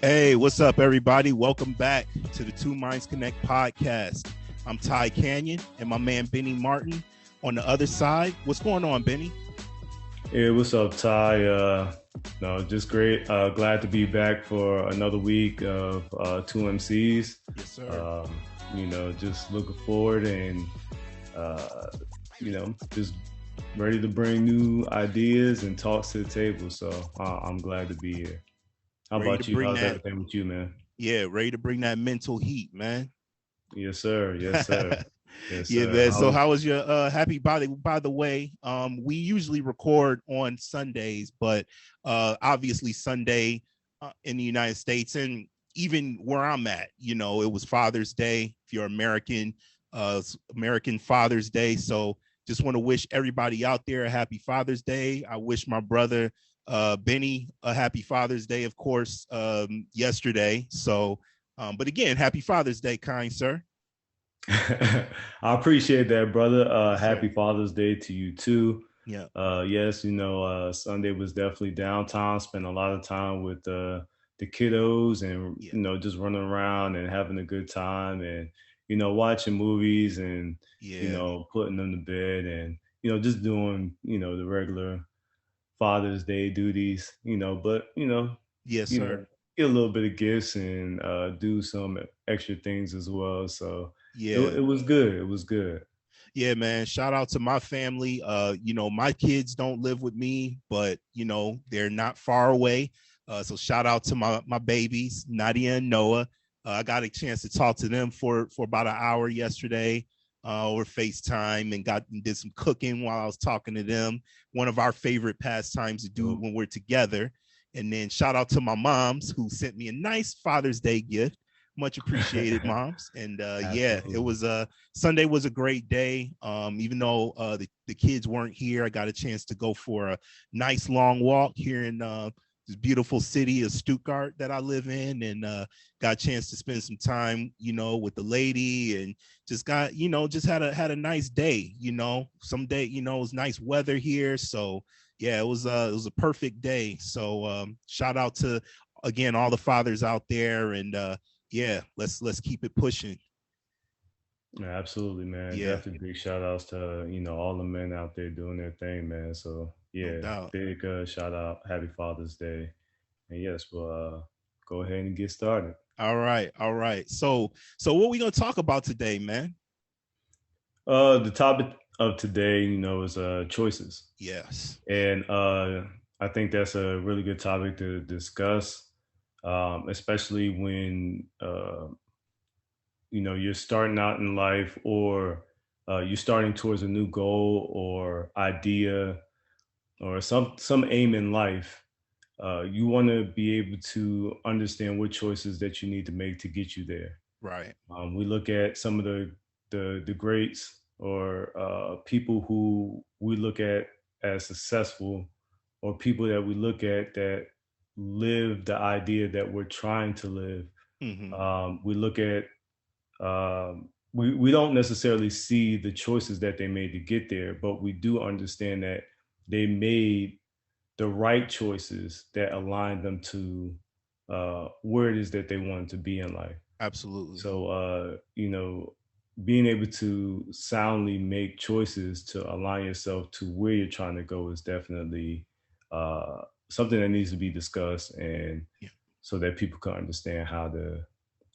Hey, what's up, everybody? Welcome back to the Two Minds Connect podcast. I'm Ty Canyon and my man Benny Martin on the other side. What's going on, Benny? Hey, what's up, Ty? No, just great. Glad to be back for another week of two MCs. Yes, sir. Um, just looking forward and just ready to bring new ideas and talks to the table. So I'm glad to be here. How Ready to about you? bring How's that, everything with you, man? yeah, ready to bring that mental heat, man. Yes, sir. Yes, sir. Yes, Yeah, sir. man. So how was your happy body? By the way, we usually record on Sundays, but obviously Sunday in the United States and even where I'm at, it was Father's Day. If you're American, American Father's Day. So just want to wish everybody out there a happy Father's Day. I wish my brother Benny a happy Father's Day, of course, yesterday. So, but again, happy Father's Day, kind sir. I appreciate that, brother. Yes, sir. Happy Father's Day to you too. Yeah. Yes, Sunday was definitely downtime. Spent a lot of time with the kiddos, and Yeah. just running around and having a good time, and watching movies, and Yeah. putting them to bed, and just doing the regular Father's Day duties. But Yes, you sir. know get a little bit of gifts and do some extra things as well. So Yeah. it was good. It was good. Yeah, man. Shout out to my family. My kids don't live with me, but they're not far away. So shout out to my babies, Nadia and Noah. I got a chance to talk to them for about an hour yesterday over FaceTime and did some cooking while I was talking to them. One of our favorite pastimes to do So, when we're together. And then shout out to my moms who sent me a nice Father's Day gift. Much appreciated, moms. And yeah, it absolutely. was Sunday was a great day. Even though the kids weren't here, I got a chance to go for a nice long walk here in this beautiful city of Stuttgart that I live in, and got a chance to spend some time, with the lady, and just had a nice day. Some day, it was nice weather here, so yeah, it was a perfect day. So shout out to again all the fathers out there, and yeah, let's keep it pushing. Yeah, absolutely, man. Yeah, Definitely big shout outs to all the men out there doing their thing, man. So no yeah, doubt. big shout out. Happy Father's Day. And yes, we'll go ahead and get started. All right, all right. So what we gonna talk about today, man? The topic of today, is choices. Yes. And I think that's a really good topic to discuss, especially when you're starting out in life, or you're starting towards a new goal or idea or some aim in life. You want to be able to understand what choices that you need to make to get you there. Right. We look at some of the greats, or people who we look at as successful, or people that we look at that live the idea that we're trying to live. Mm-hmm. We look at we don't necessarily see the choices that they made to get there, but we do understand that they made the right choices that aligned them to where it is that they wanted to be in life. Absolutely. So, being able to soundly make choices to align yourself to where you're trying to go is definitely something that needs to be discussed, and Yeah. so that people can understand how to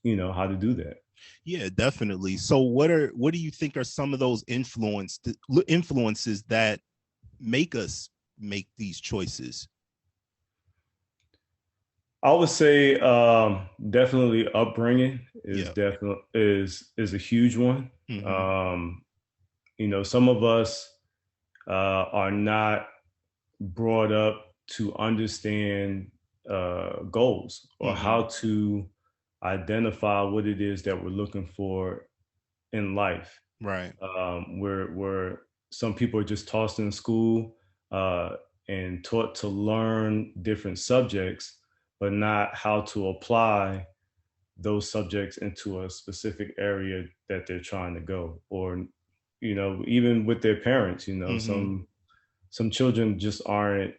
do that. Yeah, definitely. So what do you think are some of those influences that make us make these choices? I would say definitely upbringing is Yeah. definitely is a huge one. Mm-hmm. Um, some of us are not brought up to understand goals, or Mm-hmm. how to identify what it is that we're looking for in life. Right. Where some people are just tossed in school uh, and taught to learn different subjects, but not how to apply those subjects into a specific area that they're trying to go. Or even with their parents, Mm-hmm. some children just aren't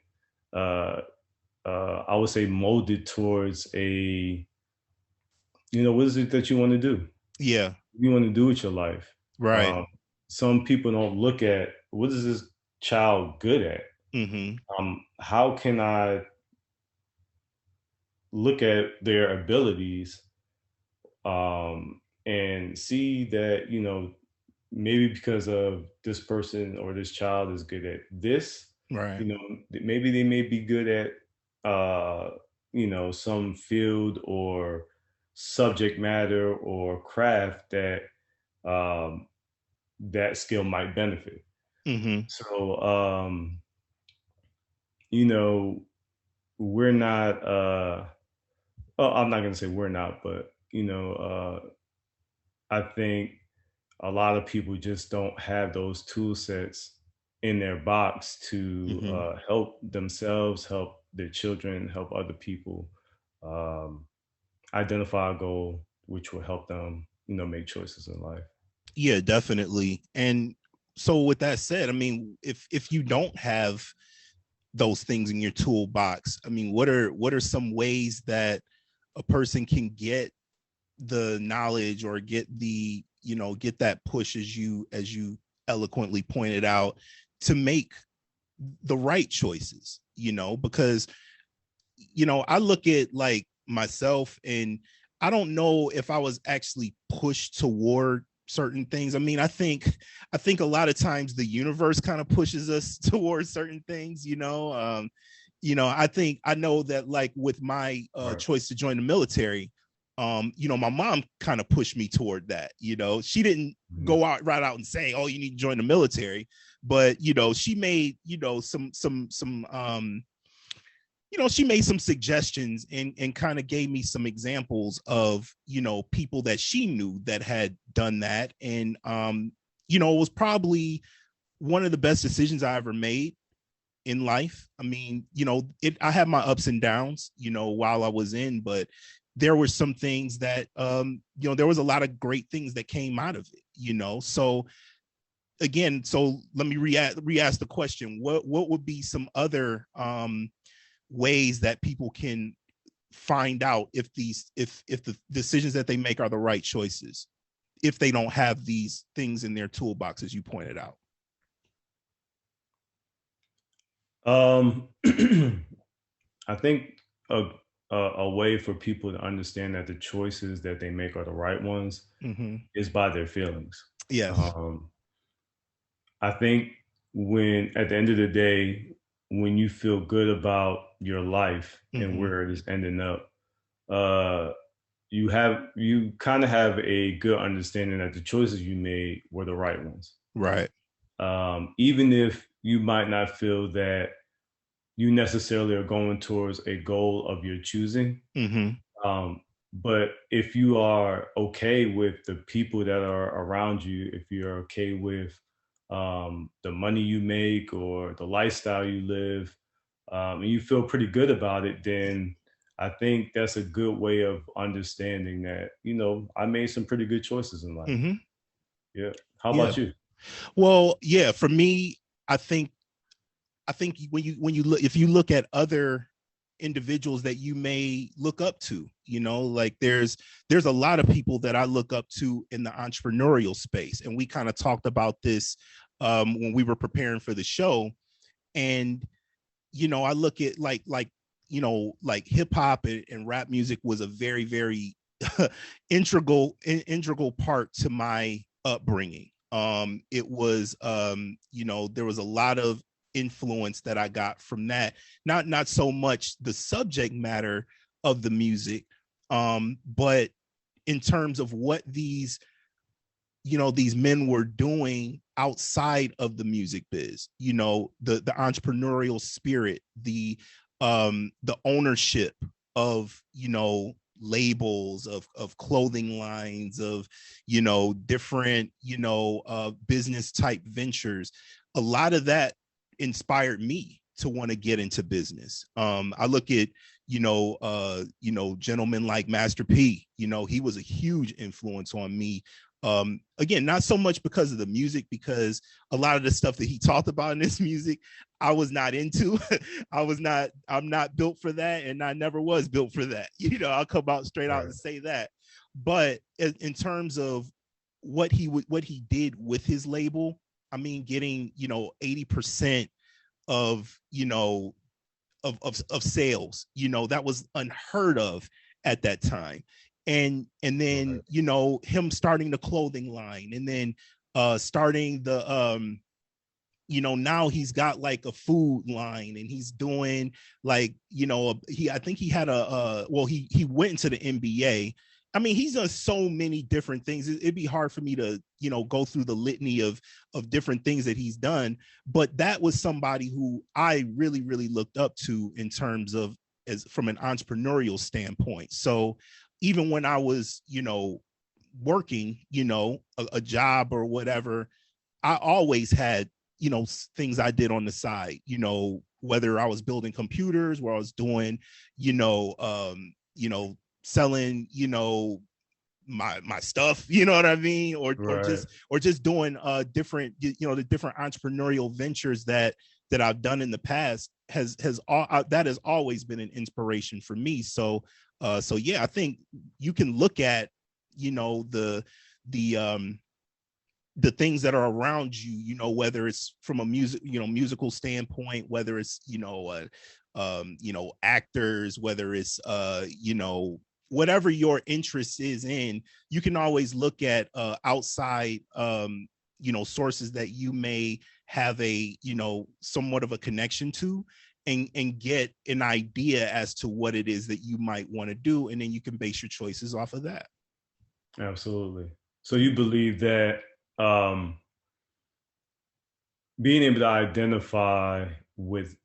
I would say, molded towards a, what is it that you want to do? Yeah. You want to do with your life. Right. Some people don't look at, what is this child good at? Mm-hmm. How can I look at their abilities, and see that, maybe because of this person or this child is good at this, Right. maybe they may be good at, some field or subject matter or craft that, um, that skill might benefit. Mm-hmm. So, you know, we're not, well, I'm not going to say we're not, but, I think a lot of people just don't have those tool sets in their box to Mm-hmm. help themselves, help their children, help other people, um, identify a goal, which will help them, make choices in life. Yeah, definitely. And so with that said, I mean, if you don't have those things in your toolbox, I mean, what are some ways that a person can get the knowledge or get the, get that push, as you eloquently pointed out, to make the right choices, because I look at like myself, and I don't know if I was actually pushed toward certain things. I mean, I think a lot of times the universe kind of pushes us towards certain things, I know that, like, with my Right. choice to join the military, my mom kind of pushed me toward that. She didn't Mhm. go out right out and say, "Oh, you need to join the military," but she made she made some suggestions, and kind of gave me some examples of people that she knew that had done that, and it was probably one of the best decisions I ever made in life. I mean, I had my ups and downs, while I was in, but there were some things that, there was a lot of great things that came out of it. So again, so let me re-ask the question. What would be some other ways that people can find out if the decisions that they make are the right choices, if they don't have these things in their toolbox, as you pointed out? Um, I think a way for people to understand that the choices that they make are the right ones Mm-hmm. is by their feelings. Yes. Um, I think when, at the end of the day, when you feel good about your life and Mm-hmm. where it is ending up, uh, you kind of have a good understanding that the choices you made were the right ones. Right. Even if you might not feel that you necessarily are going towards a goal of your choosing. Mm-hmm. Um, but if you are okay with the people that are around you, if you're okay with, the money you make or the lifestyle you live, and you feel pretty good about it, then I think that's a good way of understanding that, I made some pretty good choices in life. Mm-hmm. Yeah. How Yeah. about you? Well, yeah, for me, I think when you look, if you look at other individuals that you may look up to, like there's a lot of people that I look up to in the entrepreneurial space, and we kind of talked about this when we were preparing for the show. And I look at like hip hop and rap music was a very, very integral part to my upbringing. It was, there was a lot of influence that I got from that. Not so much the subject matter of the music, but in terms of what these men were doing outside of the music biz, the entrepreneurial spirit, the ownership of, labels, of clothing lines, of different business type ventures. A lot of that inspired me to want to get into business. I look at gentlemen like Master P. He was a huge influence on me Again, not so much because of the music, because a lot of the stuff that he talked about in this music, I was not into. I'm not built for that, and I never was built for that. I'll come out straight out and say that. But in terms of what he did with his label, I mean, getting 80% of of sales, that was unheard of at that time. And then him starting the clothing line, and then starting the now he's got like a food line, and he's doing like I think he had he went into the NBA. I mean, he's done so many different things. It'd be hard for me to, go through the litany of different things that he's done. But that was somebody who I really, really looked up to in terms of as from an entrepreneurial standpoint. So even when I was, working, a job or whatever, I always had, things I did on the side, whether I was building computers, where I was doing, selling, my stuff, you know what I mean? Or just doing different, the different entrepreneurial ventures that I've done in the past that has always been an inspiration for me. So yeah, I think you can look at, the things that are around you, whether it's from a musical standpoint, whether it's, actors, whether it's, whatever your interest is in, you can always look at outside, sources that you may have a, somewhat of a connection to, and get an idea as to what it is that you might want to do. And then you can base your choices off of that. Absolutely. So you believe that being able to identify with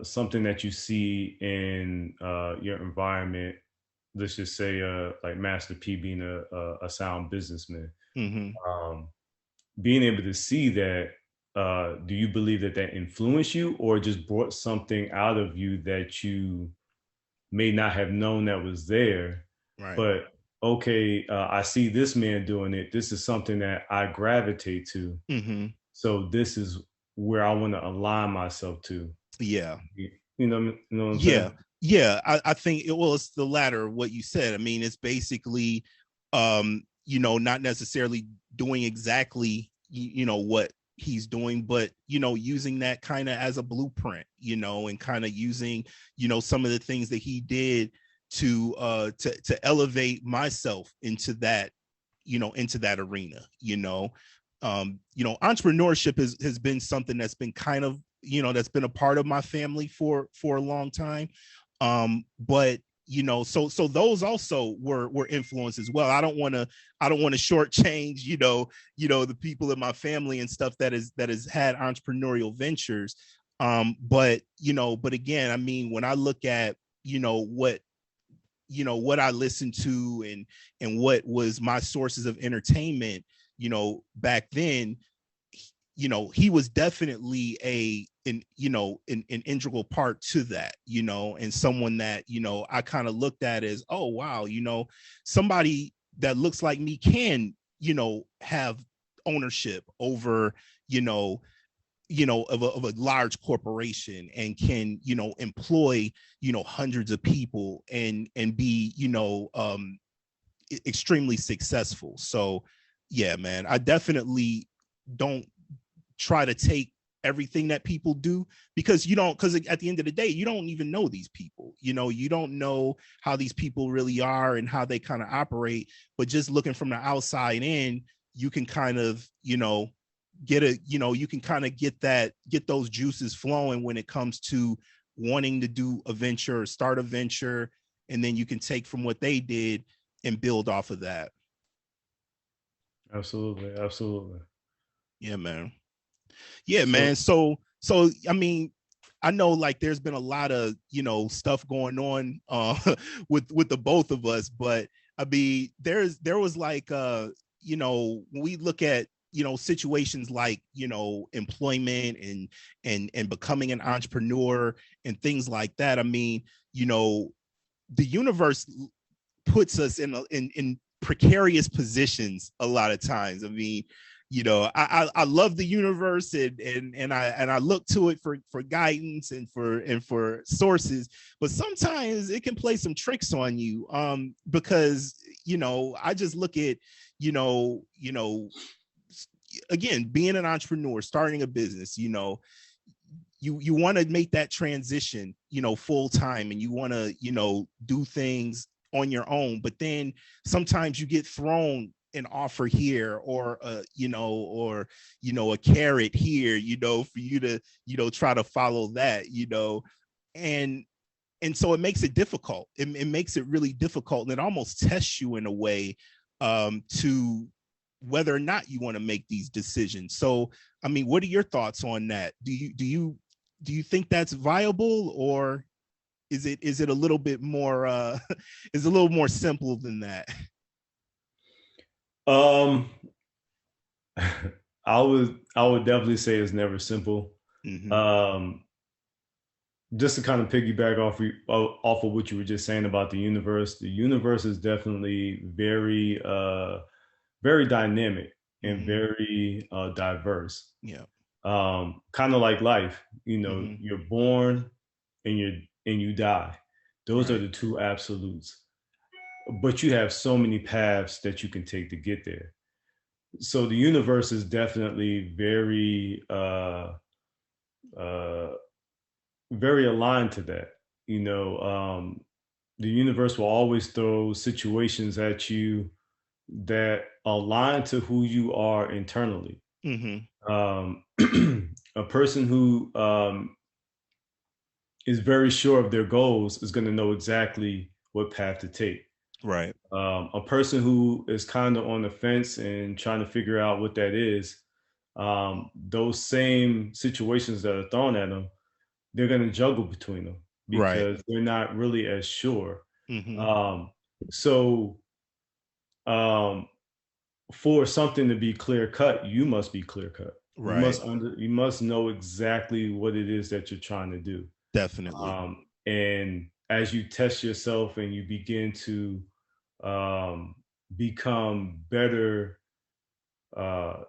something that you see in your environment, let's just say like Master P being a sound businessman, being able to see that, do you believe that influenced you, or just brought something out of you that you may not have known that was there? Right. But okay, I see this man doing it. This is something that I gravitate to. So this is where I want to align myself to. Yeah. You know what I'm saying? Yeah. I think it's the latter of what you said. I mean, it's basically, not necessarily doing exactly, what he's doing, but, using that kind of as a blueprint, and kind of using, some of the things that he did to elevate myself into that, into that arena. Entrepreneurship has been something that's been kind of, that's been a part of my family for a long time. But so those also were influenced as well. I don't want to shortchange, the people in my family and stuff that has had entrepreneurial ventures. But again, I mean, when I look at, what I listened to and what was my sources of entertainment, back then, he was definitely an integral part to that, and someone that, I kind of looked at as, oh, wow, somebody that looks like me can, have ownership over, of a large corporation, and can, employ, hundreds of people and be, extremely successful. So yeah, man, I definitely don't try to take everything that people do, because at the end of the day, you don't even know these people, you don't know how these people really are and how they kind of operate. But just looking from the outside in, you can kind of, you can kind of get those juices flowing when it comes to wanting to do a venture or start a venture. And then you can take from what they did and build off of that. Absolutely. Yeah, man. Yeah, man. So I mean, I know like there's been a lot of, stuff going on with the both of us, but I mean, there was like when we look at, situations like, employment and becoming an entrepreneur and things like that. I mean, the universe puts us in precarious positions a lot of times. I mean, I love the universe, and I look to it for guidance and for sources, but sometimes it can play some tricks on you, because I just look at again, being an entrepreneur, starting a business, you want to make that transition, full time, and you want to, do things on your own. But then sometimes you get thrown an offer here, or a carrot here, for you to, try to follow that, and so it makes it difficult. It makes it really difficult, and it almost tests you in a way, to whether or not you want to make these decisions. So, I mean, what are your thoughts on that? Do you think that's viable, or is it a little bit more is a little more simple than that? Um, I would definitely say it's never simple. Mm-hmm. Just to kind of piggyback off of what you were just saying about the universe is definitely very very dynamic and Mm-hmm. very diverse. Yeah. Kind of like life, Mm-hmm. you're born and you die. Those are Right. the two absolutes. But you have so many paths that you can take to get there. So the universe is definitely uh, very aligned to that. The universe will always throw situations at you that align to who you are internally. Mm-hmm. Um, a person who is very sure of their goals is going to know exactly what path to take. Right. A person who is kind of on the fence and trying to figure out what that is, those same situations that are thrown at them, they're going to juggle between them Right. because they're not really as sure. Mm-hmm. Um, so, um, for something to be clear cut, you must be clear cut. Right. You must know exactly what it is that you're trying to do. Definitely. And as you test yourself and you begin to um, become better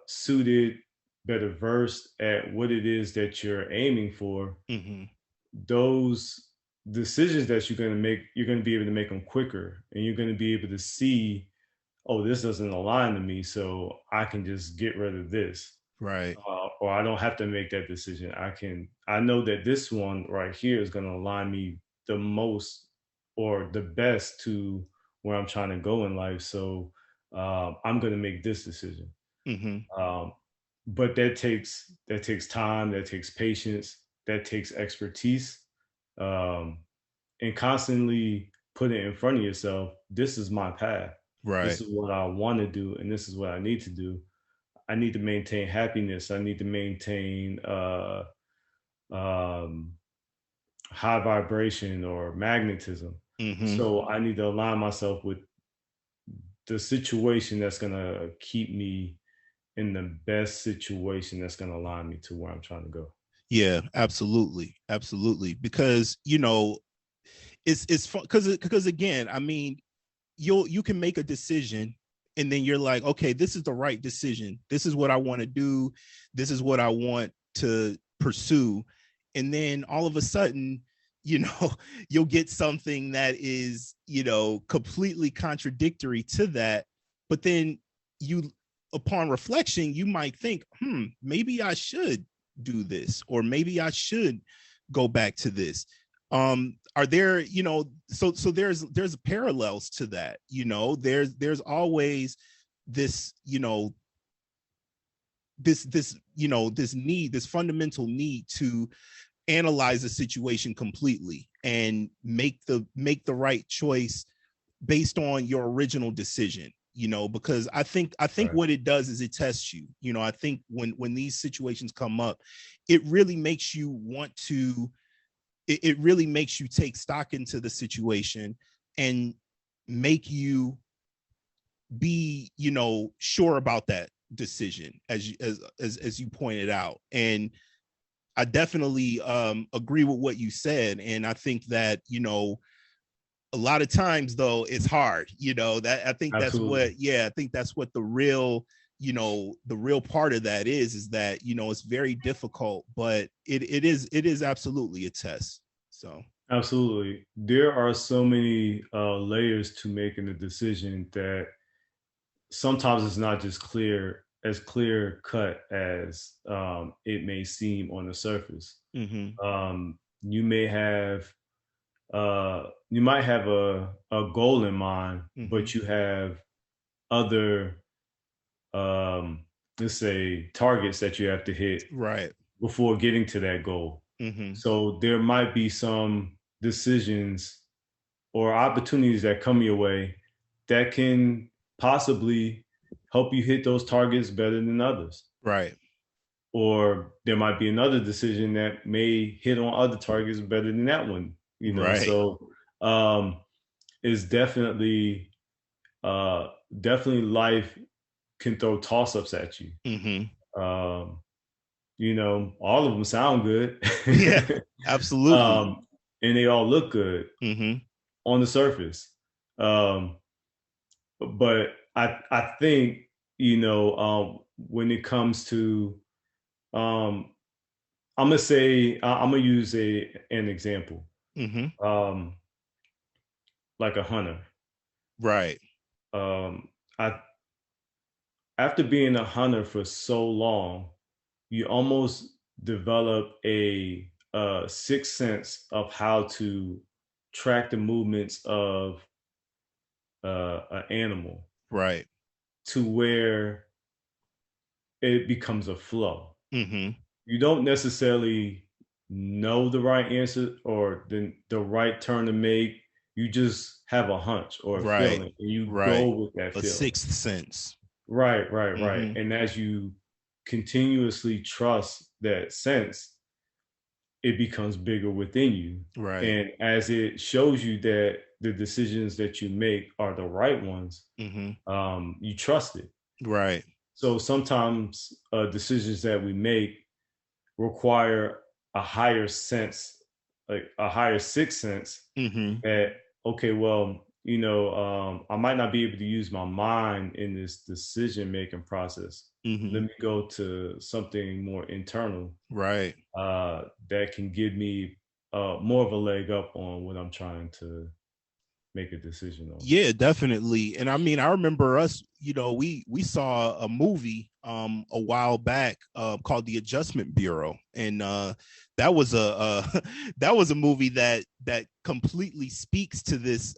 suited, better versed at what it is that you're aiming for, Mm-hmm. those decisions that you're going to be able to make them quicker, and you're going to be able to see, oh, this doesn't align to me, so I can just get rid of this. Right. Or I don't have to make that decision. I know that this one right here is going to align me the most or the best to where I'm trying to go in life. So I'm going to make this decision. Mm-hmm. Um, but that takes time, that takes patience, that takes expertise, um, and constantly put it in front of yourself. This is my path. Right. This is what I want to do, and this is what I need to do. I need to maintain happiness. I need to maintain um, high vibration or magnetism. Mm-hmm. So I need to align myself with the situation that's going to keep me in the best situation that's going to align me to where I'm trying to go. Yeah, absolutely. Absolutely. Because, it's fun because again, I mean, you can make a decision, and then you're like, okay, this is the right decision. This is what I want to do. This is what I want to pursue. And then all of a sudden, you know, you'll get something that is, completely contradictory to that. But then you, upon reflection, you might think, maybe I should do this, or maybe I should go back to this. Are there, so there's parallels to that, there's always this, this fundamental need to analyze the situation completely and make the right choice based on your original decision, because I think Right. what it does is it tests you. I think when these situations come up, it really makes you want to, it really makes you take stock into the situation and make you be, sure about that decision, as you pointed out. And I definitely agree with what you said. And I think that, a lot of times though, it's hard, that I think that's Absolutely. what, yeah, I think that's what the real, the real part of that is that, it's very difficult, but it is absolutely a test. So Absolutely. There are so many layers to making a decision that sometimes it's not just clear cut as it may seem on the surface. mm-hmm. You may have you might have a goal in mind, Mm-hmm. but you have other let's say targets that you have to hit Right. before getting to that goal. Mm-hmm. So there might be some decisions or opportunities that come your way that can possibly help you hit those targets better than others. Right. Or there might be another decision that may hit on other targets better than that one, Right. So um it's definitely life can throw toss-ups at you. Mm-hmm. Um, all of them sound good. Yeah, absolutely. um, and they all look good Mm-hmm. on the surface. Um, but I think, when it comes to um I'm gonna use an example. Mm-hmm. Um, like a hunter. Right. Um, I After being a hunter for so long, you almost develop a sixth sense of how to track the movements of an animal Right. to where it becomes a flow. Mm-hmm. You don't necessarily know the right answer or the right turn to make. You just have a hunch or a Right. feeling, and you go Right. with that A feeling. sixth sense. Right, right, right. Mm-hmm. And as you continuously trust that sense, it becomes bigger within you. Right. And as it shows you that the decisions that you make are the right ones, Mm-hmm. you trust it. Right. So sometimes decisions that we make require a higher sense, like a higher sixth sense Mm-hmm. that, okay, well, I might not be able to use my mind in this decision making process. Mm-hmm. Let me go to something more internal Right. that can give me more of a leg up on what I'm trying to make a decision on. Yeah, definitely. And I mean, I remember us, we saw a movie a while back called The Adjustment Bureau. And that was that was a movie that completely speaks to this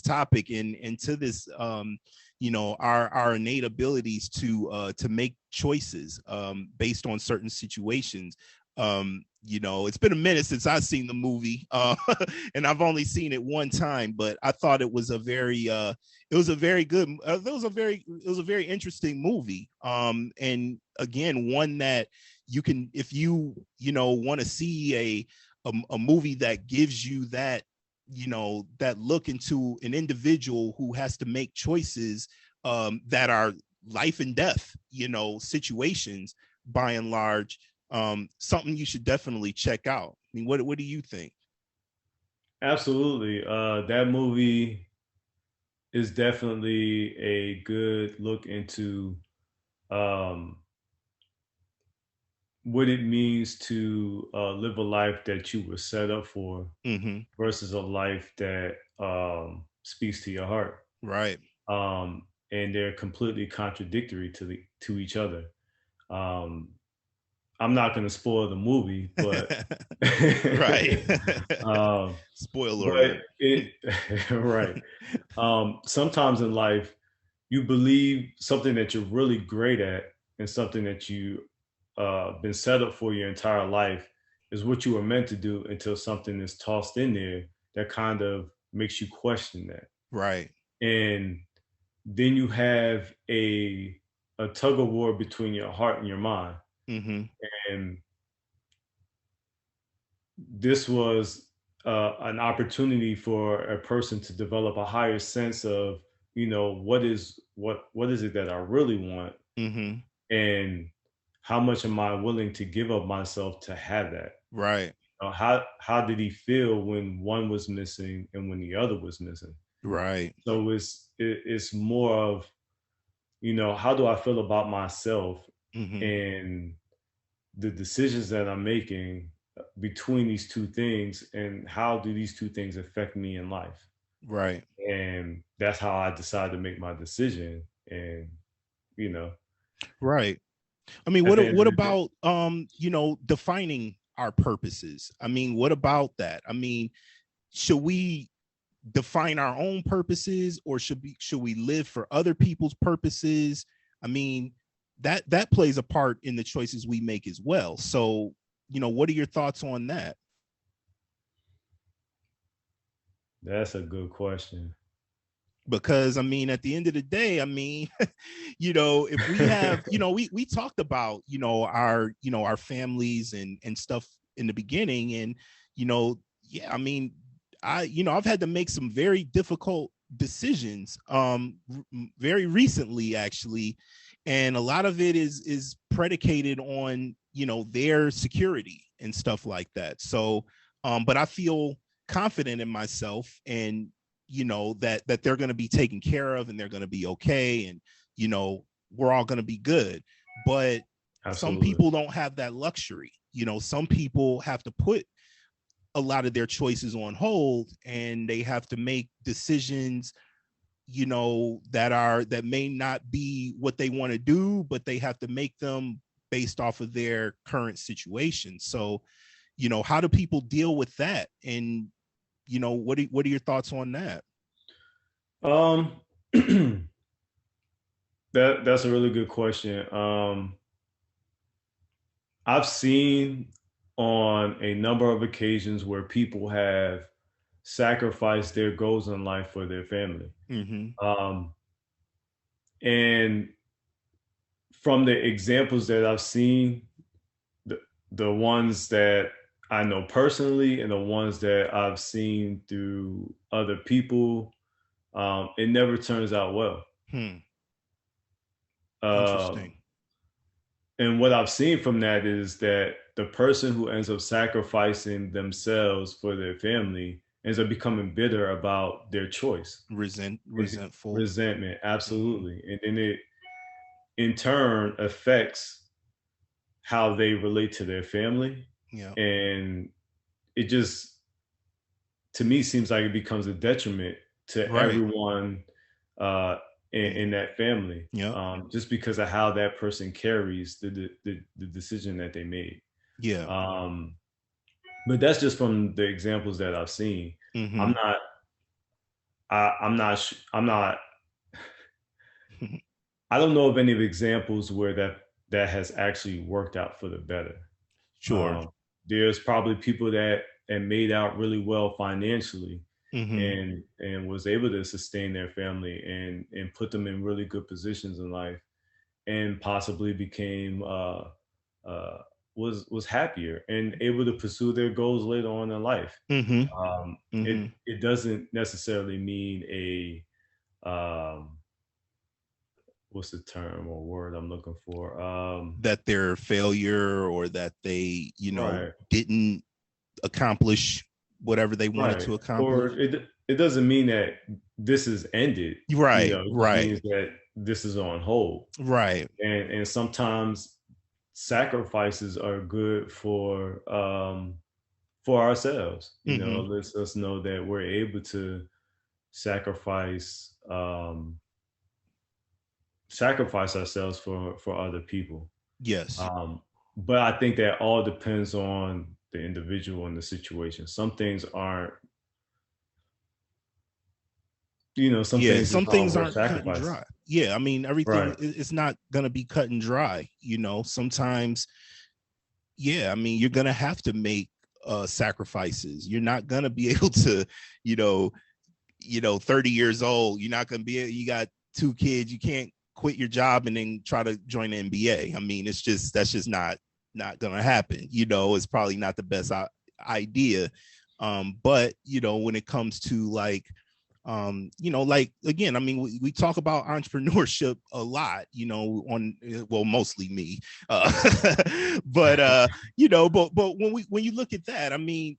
topic and to this our innate abilities to make choices based on certain situations. It's been a minute since I've seen the movie, and I've only seen it one time, but I thought it was a very good, it was a very interesting movie. And again, one that you can, if want to see a movie that gives you that, that look into an individual who has to make choices that are life and death, situations by and large, something you should definitely check out. I mean, what do you think? Absolutely. That movie is definitely a good look into um, what it means to live a life that you were set up for Mm-hmm. versus a life that speaks to your heart. Right. And they're completely contradictory to each other. Um, I'm not going to spoil the movie, but Right. um, Spoiler but alert. it right. Sometimes in life, you believe something that you're really great at and something that you been set up for your entire life is what you were meant to do until something is tossed in there that kind of makes you question that. Right. And then you have a tug of war between your heart and your mind. Mm-hmm. And this was an opportunity for a person to develop a higher sense of, what is it that I really want, Mm-hmm. and how much am I willing to give of myself to have that. Right. how did he feel when one was missing and when the other was missing? Right. So it's more of, how do I feel about myself Mm-hmm. and the decisions that I'm making between these two things, and how do these two things affect me in life? Right. And that's how I decided to make my decision. And you know, Right. I mean, at the end of what the day, about defining our purposes? I mean, what about that? I mean, should we define our own purposes, or should we live for other people's purposes? I mean, that plays a part in the choices we make as well. So, what are your thoughts on that? that's a good question. Because I mean, at the end of the day, I mean, if we have, we talked about, our families and stuff in the beginning, and yeah, I mean, I've had to make some very difficult decisions, very recently actually, and a lot of it is predicated on their security and stuff like that. So, but I feel confident in myself, and that they're going to be taken care of, and they're going to be okay, and we're all going to be good. But some Absolutely. people don't have that luxury. Some people have to put a lot of their choices on hold, and they have to make decisions that may not be what they want to do, but they have to make them based off of their current situation. So how do people deal with that? And what are your thoughts on that? Um, that's a really good question. I've seen on a number of occasions where people have sacrificed their goals in life for their family. Mm-hmm. Um, and from the examples that I've seen, the ones that I know personally and the ones that I've seen through other people, it never turns out well. Um, Interesting. and what I've seen from that is that the person who ends up sacrificing themselves for their family ends up becoming bitter about their choice. Resentful. Resentment, Mm-hmm. absolutely. And then it in turn affects how they relate to their family. Yeah. And it just, to me, seems like it becomes a detriment to Right. everyone in that family, Yeah. just because of how that person carries the decision that they made. Yeah. Um, but that's just from the examples that I've seen. I'm Mm-hmm. not, I'm not, I don't know of any examples where that has actually worked out for the better. Sure. Um, there's probably people that made out really well financially, Mm-hmm. and was able to sustain their family and put them in really good positions in life, and possibly became uh, was happier and able to pursue their goals later on in life. Mm-hmm. It Mm-hmm. it doesn't necessarily mean a what's the term or word I'm looking for? That they're a failure, or that they, Right, didn't accomplish whatever they wanted right. to Or accomplish. it doesn't mean that this is ended. Right. It just Right. means that this is on hold. Right. And sometimes sacrifices are good for ourselves. Mm-hmm. It lets us know that we're able to sacrifice sacrifice ourselves for other people. Yes. Um, but I think that all depends on the individual and the situation. Some things aren't, some Yeah, things some just aren't things worth aren't cut and sacrificing. dry. Yeah, I mean, everything Right. is not gonna be cut and dry. Sometimes, yeah, I mean, you're gonna have to make sacrifices. You're not gonna be able to, you know, 30 years old. You're not gonna be. You got two kids. You can't quit your job and then try to join the NBA. I mean, that's just not gonna happen. It's probably not the best idea. But when it comes to like Like, again, I mean, we talk about entrepreneurship a lot, well, mostly me, but when you look at that, I mean,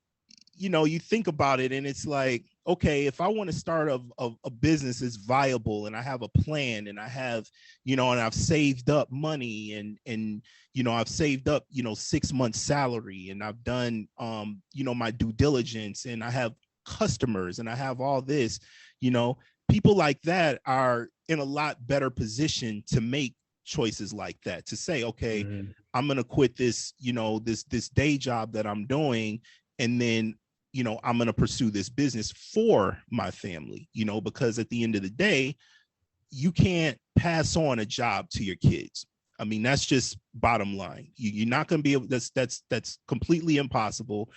you think about it and it's like, okay, if I want to start a business that's viable and I have a plan and I have, and I've saved up money and I've saved up, 6 months salary, and I've done, my due diligence, and I have customers and I have all this, people like that are in a lot better position to make choices like that, to say, okay, I'm going to quit this, this day job that I'm doing, and then I'm going to pursue this business for my family, because at the end of the day, you can't pass on a job to your kids. I mean, that's just bottom line. You're not going to be able, that's completely impossible.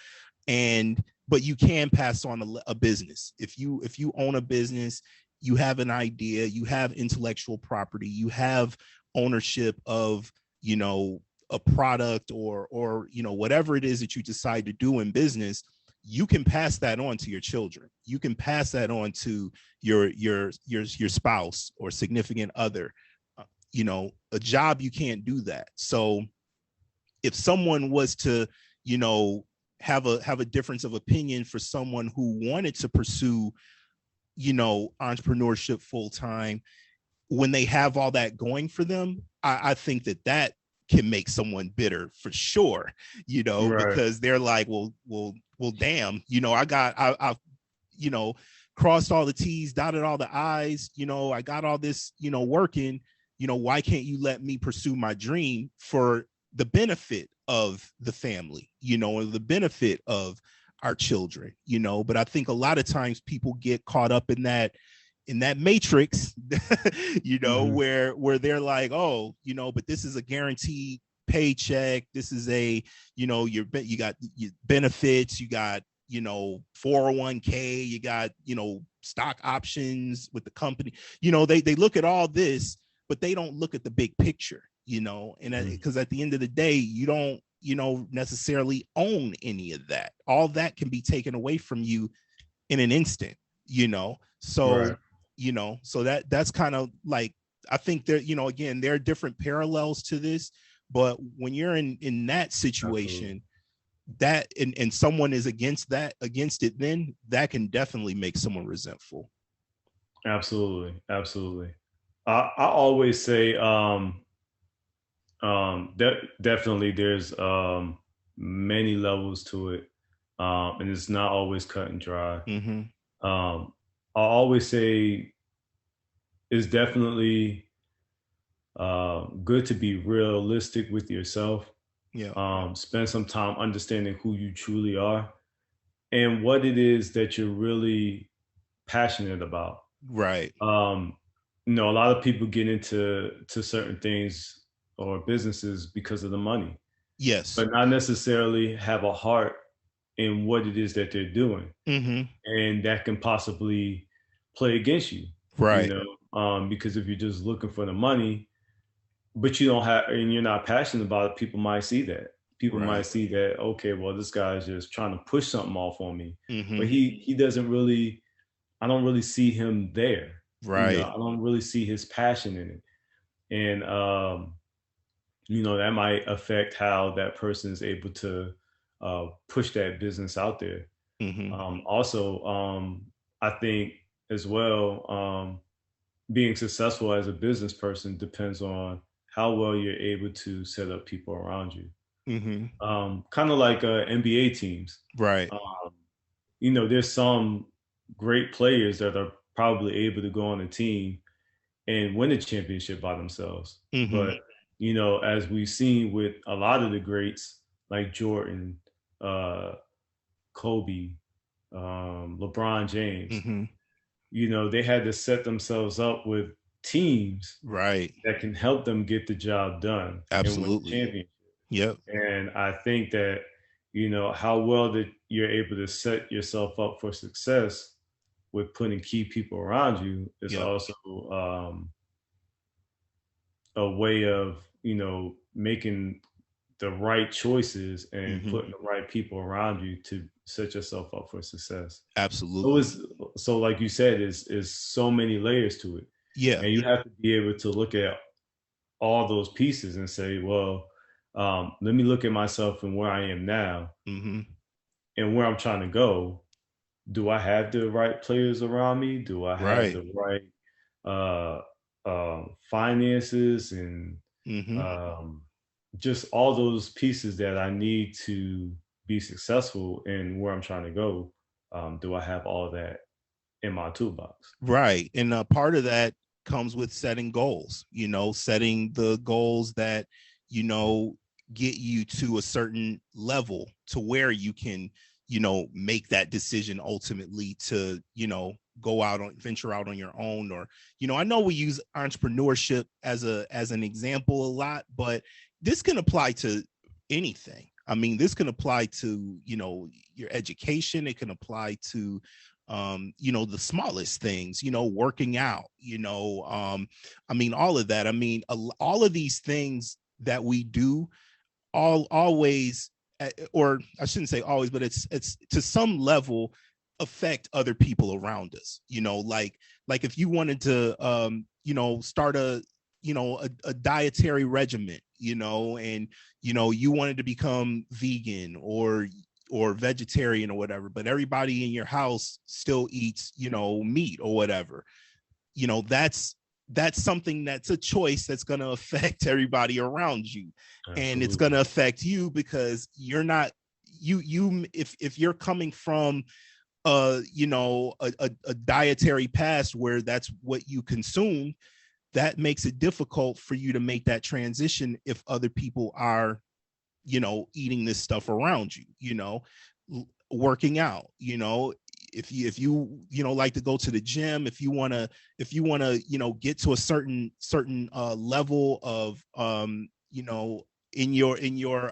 But you can pass on a business. If you own a business, you have an idea, you have intellectual property, you have ownership of, a product or whatever it is that you decide to do in business, you can pass that on to your children. You can pass that on to your spouse or significant other. A job, you can't do that. So if someone was to, have a difference of opinion for someone who wanted to pursue, entrepreneurship full time, when they have all that going for them, I think that can make someone bitter for sure, right. Because they're like, well, damn, I've, crossed all the T's, dotted all the I's, I got all this, working, why can't you let me pursue my dream for the benefit of the family, or the benefit of our children, but I think a lot of times people get caught up in that matrix, where they're like, oh, but this is a guaranteed paycheck. This is a, you got your benefits, you got, 401k, you got, stock options with the company, they look at all this, but they don't look at the big picture, and because at the end of the day, you don't, necessarily own any of that. All that can be taken away from you in an instant, so right. So that's kind of like, I think there, again, there are different parallels to this, but when you're in that situation, absolutely, that and someone is against it, then that can definitely make someone resentful. Absolutely. I always say, definitely there's many levels to it, and it's not always cut and dry. I always say it's definitely good to be realistic with yourself. Spend some time understanding who you truly are and what it is that you're really passionate about. Right. A lot of people get into certain things or businesses because of the money. Yes. But not necessarily have a heart in what it is that they're doing. And that can possibly play against you. Right. Because if you're just looking for the money, but you don't have, and you're not passionate about it, people might see that. People right. might see that, okay, well, this guy's just trying to push something off on me. But he doesn't really, I don't really see him there. Right. I don't really see his passion in it. And, that might affect how that person is able to push that business out there. Also, I think as well, being successful as a business person depends on how well you're able to set up people around you. Kind of like NBA teams. Right. There's some great players that are probably able to go on a team and win a championship by themselves. But as we've seen with a lot of the greats like Jordan, Kobe, LeBron James, they had to set themselves up with teams right that can help them get the job done. Absolutely. And win the championship. Yep. And I think that, how well that you're able to set yourself up for success with putting key people around you is also a way of, making the right choices and putting the right people around you to set yourself up for success. Absolutely. so like you said, is so many layers to it, Yeah. and you have to be able to look at all those pieces and say, well, let me look at myself and where I am now Mm-hmm. and where I'm trying to go. Do I have the right players around me? Do I have Right. the right uh, finances and Mm-hmm. um, just all those pieces that I need to be successful in where I'm trying to go? Do I have all of that in my toolbox? Right. And part of that comes with setting goals, setting the goals that, you know, get you to a certain level to where you can, make that decision ultimately to, go out on venture out on your own. Or, I know we use entrepreneurship as an example a lot, but this can apply to anything. I mean, this can apply to, your education. It can apply to the smallest things, working out, I mean, all of that. I mean, all of these things that we do always, or I shouldn't say always, but it's to some level affect other people around us, like if you wanted to, start a dietary regimen, and, you wanted to become vegan or vegetarian or whatever, but everybody in your house still eats, meat or whatever, that's something that's a choice that's going to affect everybody around you. And it's going Absolutely. to affect you because you're not, if you're coming from a dietary past where that's what you consume, that makes it difficult for you to make that transition if other people are, eating this stuff around you, working out, if you like to go to the gym, if you want to get to a certain level of in your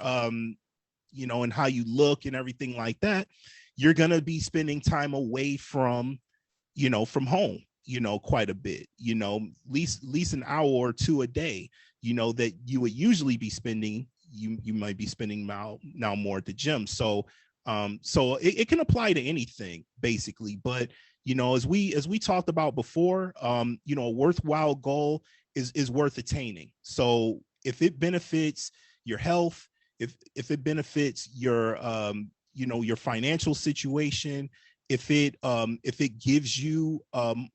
and how you look and everything like that, you're going to be spending time away from home, quite a bit, at least an hour or two a day, that you would usually be spending, you might be spending now more at the gym. So it can apply to anything basically. But as we talked about before, a worthwhile goal is worth attaining. So if it benefits your health, if it benefits your financial situation, if it gives you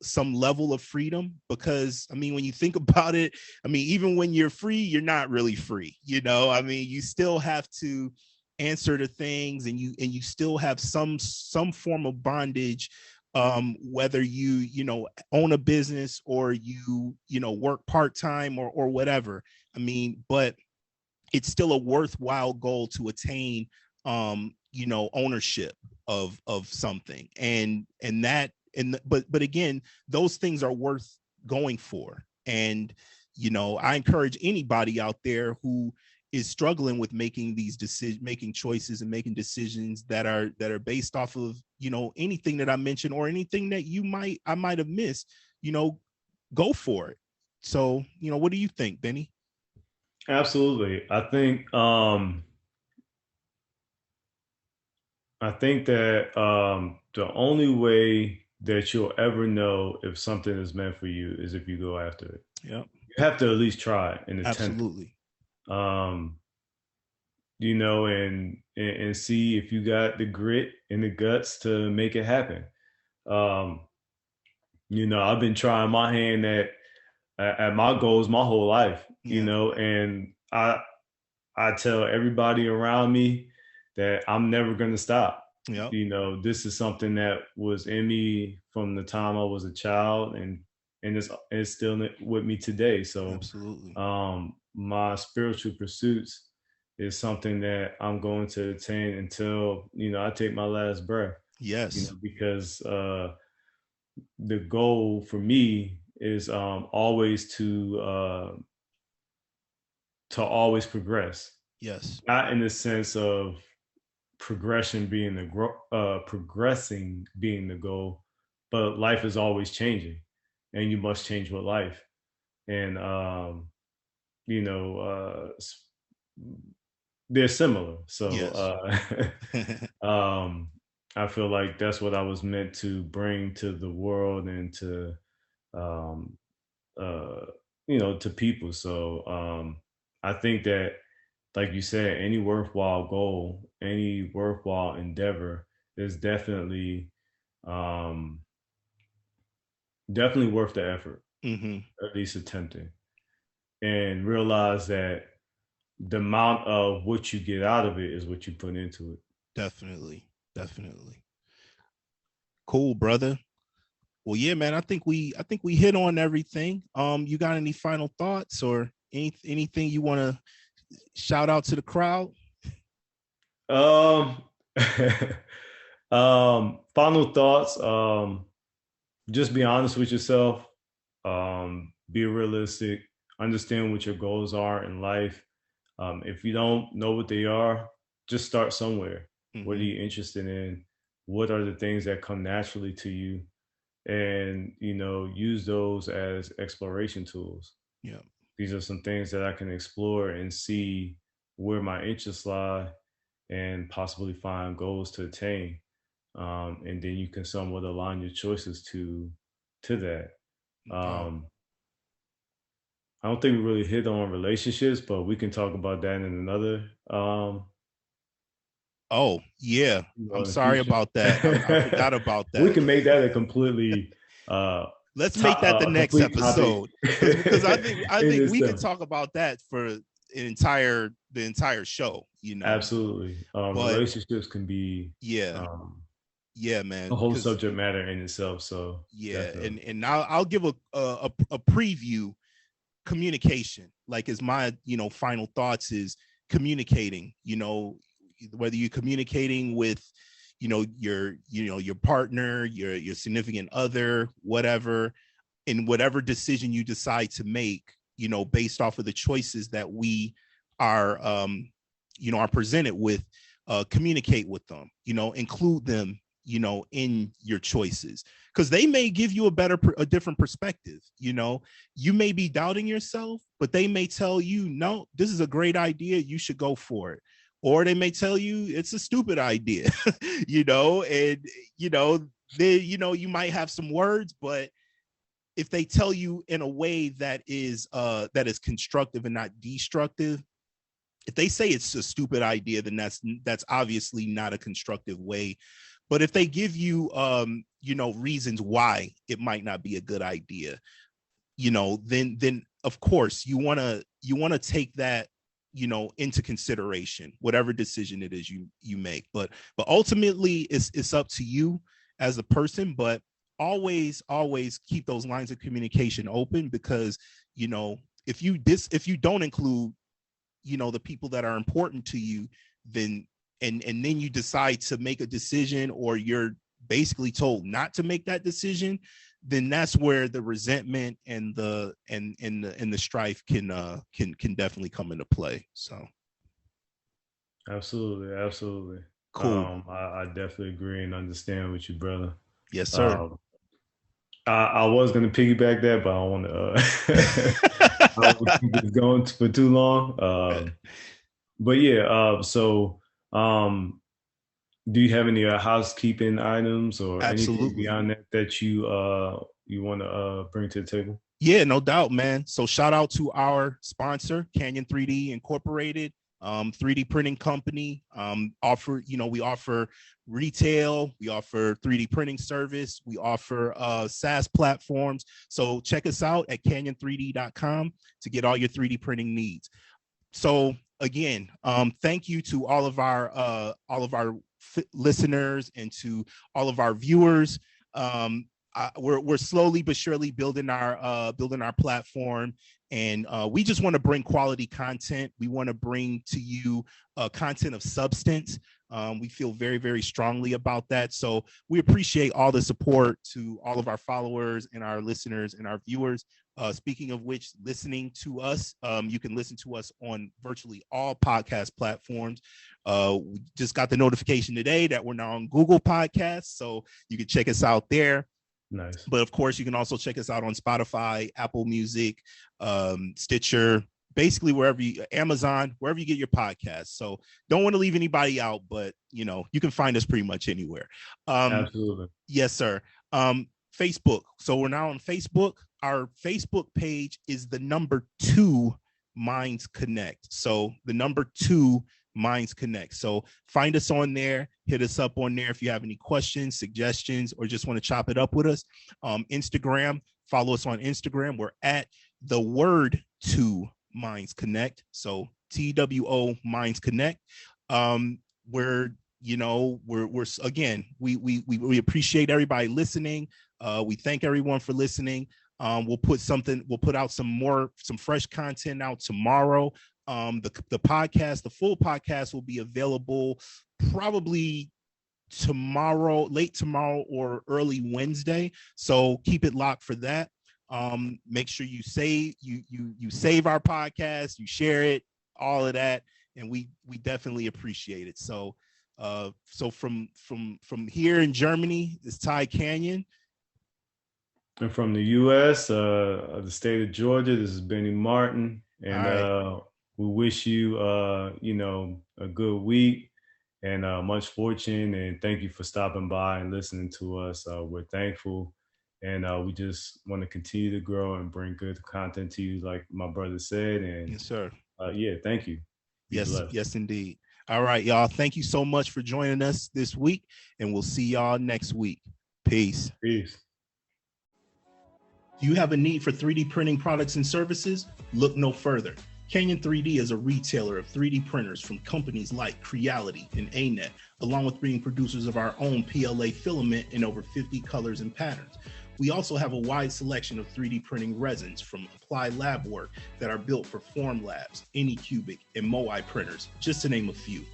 some level of freedom, because I mean, when you think about it, I mean, even when you're free, you're not really free, I mean, you still have to answer to things, and you still have some form of bondage, whether you own a business or work part-time or whatever. I mean, but it's still a worthwhile goal to attain, ownership of something, and that, but again, those things are worth going for. And I encourage anybody out there who is struggling with making these decisions, making choices and making decisions that are based off of anything that I mentioned or anything that I might have missed, go for it. So what do you think, Benny? Absolutely. I think that the only way that you'll ever know if something is meant for you is if you go after it. Yep. You have to at least try and attempt Absolutely. it. And see if you got the grit and the guts to make it happen. Um, I've been trying my hand at my goals my whole life, Yeah. and I tell everybody around me that I'm never going to stop. Yep. This is something that was in me from the time I was a child, and it's still with me today. So, Absolutely. my spiritual pursuits is something that I'm going to attain until I take my last breath. Yes. Because the goal for me is always to always progress, Yes. not in the sense of progression being progressing being the goal, but life is always changing, and you must change with life. And you know, they're similar. So Yes. um, I feel like that's what I was meant to bring to the world and to, um, uh, to people. So I think that, like you said, any worthwhile goal, any worthwhile endeavor is um, definitely worth the effort, Hmm. at least attempting, and realize that the amount of what you get out of it is what you put into it. Definitely, definitely. Cool, brother. Well, yeah, man. I think we hit on everything. You got any final thoughts or anything you want to shout out to the crowd? Um, Final thoughts. Just be honest with yourself. Be realistic. Understand what your goals are in life. If you don't know what they are, just start somewhere. What are Hmm. you interested in? What are the things that come naturally to you? And use those as exploration tools. Yeah. These are some things that I can explore and see where my interests lie and possibly find goals to attain. And then you can somewhat align your choices to that. No doubt. Um, I don't think we really hit on relationships, but we can talk about that in another Oh, yeah. I'm in the sorry future. about that. I forgot about We that. can make that a completely Let's make that the a next complete topic episode because I think in we could itself. talk about that for the entire show, Absolutely. But Relationships can be yeah, um, yeah, a man. whole Because subject matter in itself. So yeah, definitely. and I'll give a preview. Communication, like, is my final thoughts is communicating. Whether you're communicating with your partner, your significant other, whatever, in whatever decision you decide to make, based off of the choices that we are presented with. Communicate with them, include them, in your choices, because they may give you a different perspective. You may be doubting yourself, but they may tell you, no, this is a great idea, you should go for it. Or they may tell you it's a stupid idea. And you might have some words, but if they tell you in a way that is constructive and not destructive, if they say it's a stupid idea, then that's obviously not a constructive way. But if they give you reasons why it might not be a good idea, then of course you want to take that into consideration, whatever decision it is you make. But ultimately it's up to you as a person. But always keep those lines of communication open, because if you don't include the people that are important to you, then and then you decide to make a decision, or you're basically told not to make that decision, then that's where the resentment and the strife can definitely come into play. So Absolutely, absolutely. cool. I definitely agree and understand with you, brother. Yes, sir. Um, I was gonna piggyback that, but I don't want to. I don't want to keep this going for too long. But yeah, so do you have any housekeeping items or anything Absolutely. beyond that that you want to bring to the table? Yeah, no doubt, man. So shout out to our sponsor, Canyon 3D Incorporated, 3D printing company. We offer retail, we offer 3D printing service, we offer SaaS platforms. So check us out at canyon3d.com to get all your 3D printing needs. So again, thank you to all of our listeners and to all of our viewers. We're slowly but surely building our platform, and we just want to bring quality content. We want to bring to you content of substance. We feel very, very strongly about that. So we appreciate all the support to all of our followers and our listeners and our viewers. Speaking of which, listening to us, you can listen to us on virtually all podcast platforms. We just got the notification today that we're now on Google Podcasts, so you can check us out there. Nice. But of course, you can also check us out on Spotify, Apple Music, Stitcher, basically wherever Amazon, wherever you get your podcast. So don't want to leave anybody out, but you know, you can find us pretty much anywhere. Absolutely. Yes, sir. Facebook. So we're now on Facebook. Our Facebook page is the number 2 Minds Connect. So the number 2 Minds Connect. So find us on there, hit us up on there if you have any questions, suggestions, or just want to chop it up with us. Instagram, follow us on Instagram. We're at the word 2 Minds Connect. So TWO Minds Connect. We're again, we appreciate everybody listening. We thank everyone for listening. We'll put out some fresh content out tomorrow. The podcast, the full podcast will be available probably tomorrow, late tomorrow or early Wednesday. So keep it locked for that. Make sure you save our podcast, you share it, all of that, and we definitely appreciate it. So from here in Germany, it's Ty Canyon. And from the U.S., the state of Georgia, this is Benny Martin, and we wish you, a good week and much fortune. And thank you for stopping by and listening to us. We're thankful, and we just want to continue to grow and bring good content to you, like my brother said. And yes, sir. Thank you. Yes, indeed. All right, y'all. Thank you so much for joining us this week, and we'll see y'all next week. Peace. Do you have a need for 3D printing products and services? Look no further. Canyon 3D is a retailer of 3D printers from companies like Creality and ANET, along with being producers of our own PLA filament in over 50 colors and patterns. We also have a wide selection of 3D printing resins from Applied Lab Work that are built for Formlabs, Anycubic, and Moai printers, just to name a few.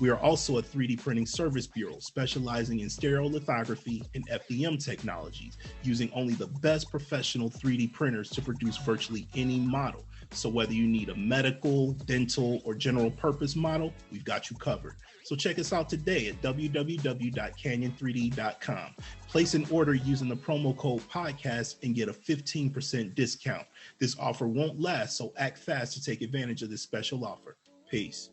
We are also a 3D printing service bureau specializing in stereolithography and FDM technologies, using only the best professional 3D printers to produce virtually any model. So whether you need a medical, dental, or general purpose model, we've got you covered. So check us out today at www.canyon3d.com. Place an order using the promo code podcast and get a 15% discount. This offer won't last, so act fast to take advantage of this special offer. Peace.